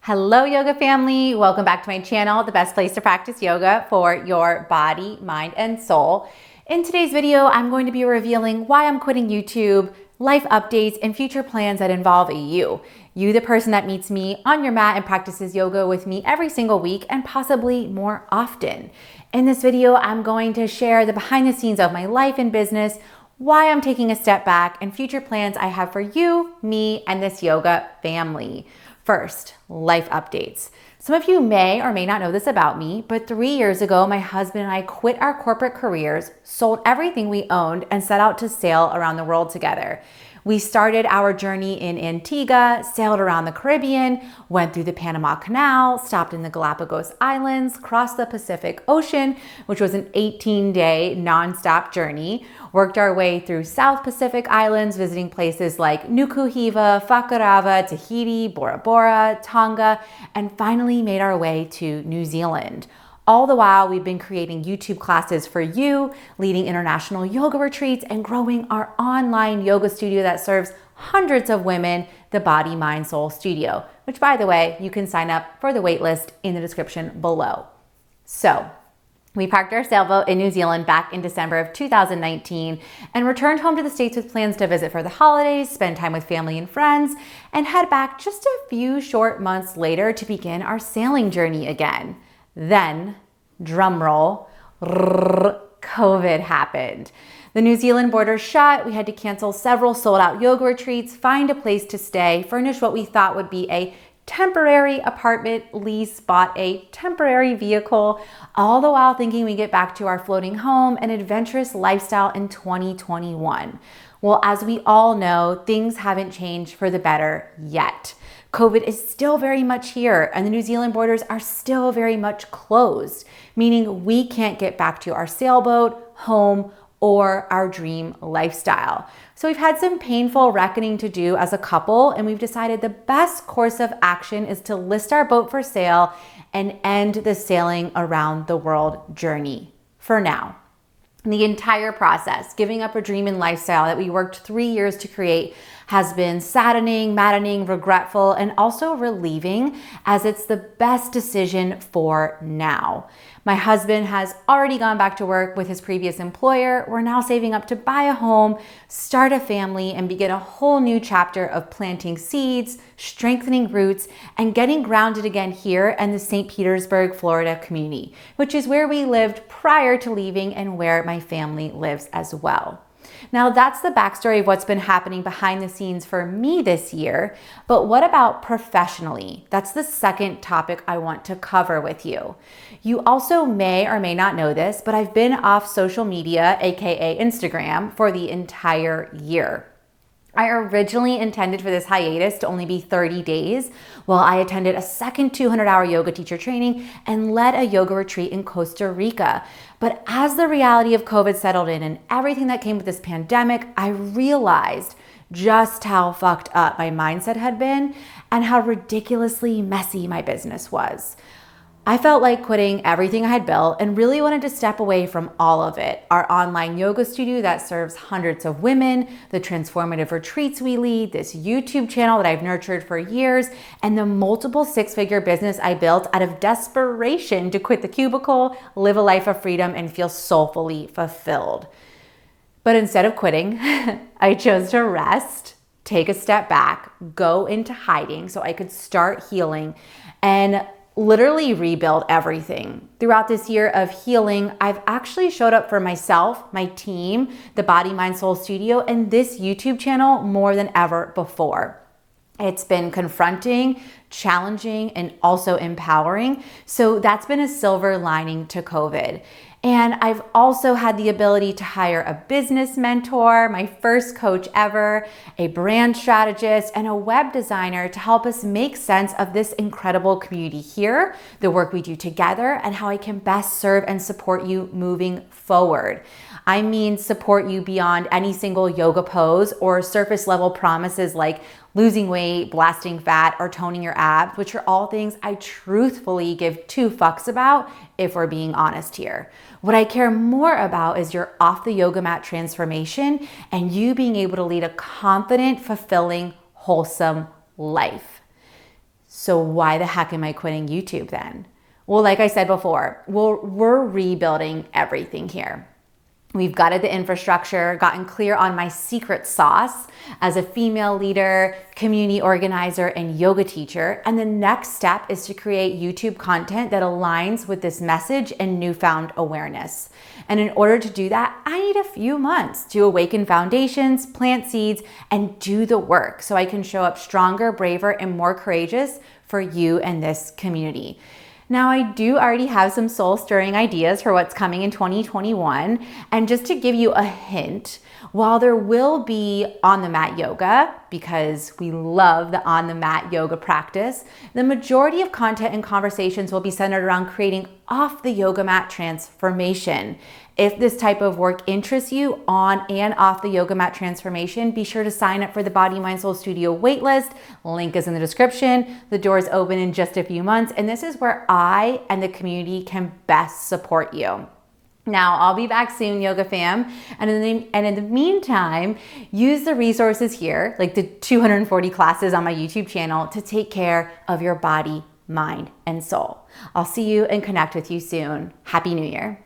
Hello yoga family, welcome back to my channel, the best place to practice yoga for your body, mind, and soul. In today's video, I'm going to be revealing why I'm quitting YouTube, life updates, and future plans that involve you. You, the person that meets me on your mat and practices yoga with me every single week and possibly more often. In this video, I'm going to share the behind the scenes of my life and business, why I'm taking a step back, and future plans I have for you, me, and this yoga family. First, life updates. Some of you may or may not know this about me, but 3 years ago, my husband and I quit our corporate careers, sold everything we owned, and set out to sail around the world together. We started our journey in Antigua, sailed around the Caribbean, went through the Panama Canal, stopped in the 𝗪𝗪𝗏 Islands, crossed the Pacific Ocean, which was an 18-day nonstop journey, worked our way through South Pacific Islands, visiting places like 𝗪𝗏𝗏 𝗪𝗏𝗏, Tahiti, Bora Bora, Tonga, and finally made our way to New Zealand. All the while, we've been creating YouTube classes for you, leading international yoga retreats, and growing our online yoga studio that serves hundreds of women, the Body, Mind, Soul Studio, which, by the way, you can sign up for the waitlist in the description below. So, we parked our sailboat in New Zealand back in December of 2019 and returned home to the States with plans to visit for the holidays, spend time with family and friends, and head back just a few short months later to begin our sailing journey again. Then, drum roll, COVID happened. The New Zealand border shut. We had to cancel several sold out yoga retreats, find a place to stay, furnish what we thought would be a temporary apartment lease, bought a temporary vehicle, all the while thinking we get back to our floating home and adventurous lifestyle in 2021. Well, as we all know, things haven't changed for the better yet. COVID is still very much here, and the New Zealand borders are still very much closed, meaning we can't get back to our sailboat, home, or our dream lifestyle. So we've had some painful reckoning to do as a couple, and we've decided the best course of action is to list our boat for sale and end the sailing around the world journey for now. The entire process, giving up a dream and lifestyle that we worked 3 years to create, has been saddening, maddening, regretful, and also relieving, as it's the best decision for now. My husband has already gone back to work with his previous employer. We're now saving up to buy a home, start a family, and begin a whole new chapter of planting seeds, strengthening roots, and getting grounded again here in the St. Petersburg, Florida community, which is where we lived prior to leaving and where my family lives as well. Now, that's the backstory of what's been happening behind the scenes for me this year, but what about professionally? That's the second topic I want to cover with you. You also may or may not know this, but I've been off social media, aka Instagram, for the entire year. I originally intended for this hiatus to only be 30 days while I attended a second 200-hour yoga teacher training and led a yoga retreat in Costa Rica. But as the reality of COVID settled in and everything that came with this pandemic, I realized just how fucked up my mindset had been and how ridiculously messy my business was. I felt like quitting everything I had built and really wanted to step away from all of it. Our online yoga studio that serves hundreds of women, the transformative retreats we lead, this YouTube channel that I've nurtured for years, and the multiple six-figure business I built out of desperation to quit the cubicle, live a life of freedom, and feel soulfully fulfilled. But instead of quitting, I chose to rest, take a step back, go into hiding so I could start healing and literally rebuild everything. Throughout this year of healing, I've actually showed up for myself, my team, the Body, Mind, Soul Studio, and this YouTube channel more than ever before. It's been confronting, challenging, and also empowering. So that's been a silver lining to COVID. And I've also had the ability to hire a business mentor, my first coach ever, a brand strategist, and a web designer to help us make sense of this incredible community here, the work we do together, and how I can best serve and support you moving forward. I mean, support you beyond any single yoga pose or surface level promises like losing weight, blasting fat, or toning your abs, which are all things I truthfully give two fucks about if we're being honest here. What I care more about is your off the yoga mat transformation and you being able to lead a confident, fulfilling, wholesome life. So why the heck am I quitting YouTube then? Well, like I said before, we're rebuilding everything here. We've gutted the infrastructure, gotten clear on my secret sauce as a female leader, community organizer, and yoga teacher. And the next step is to create YouTube content that aligns with this message and newfound awareness. And in order to do that, I need a few months to awaken foundations, plant seeds, and do the work so I can show up stronger, braver, and more courageous for you and this community. Now, I do already have some soul-stirring ideas for what's coming in 2021. And just to give you a hint, while there will be on-the-mat yoga, because we love the on-the-mat yoga practice, the majority of content and conversations will be centered around creating off the yoga mat transformation. If this type of work interests you on and off the yoga mat transformation, be sure to sign up for the Body, Mind, Soul Studio waitlist. Link is in the description. The doors open in just a few months, and this is where I and the community can best support you. Now, I'll be back soon, Yoga Fam. And in the meantime, use the resources here, like the 240 classes on my YouTube channel, to take care of your body, mind, and soul. I'll see you and connect with you soon. Happy New Year.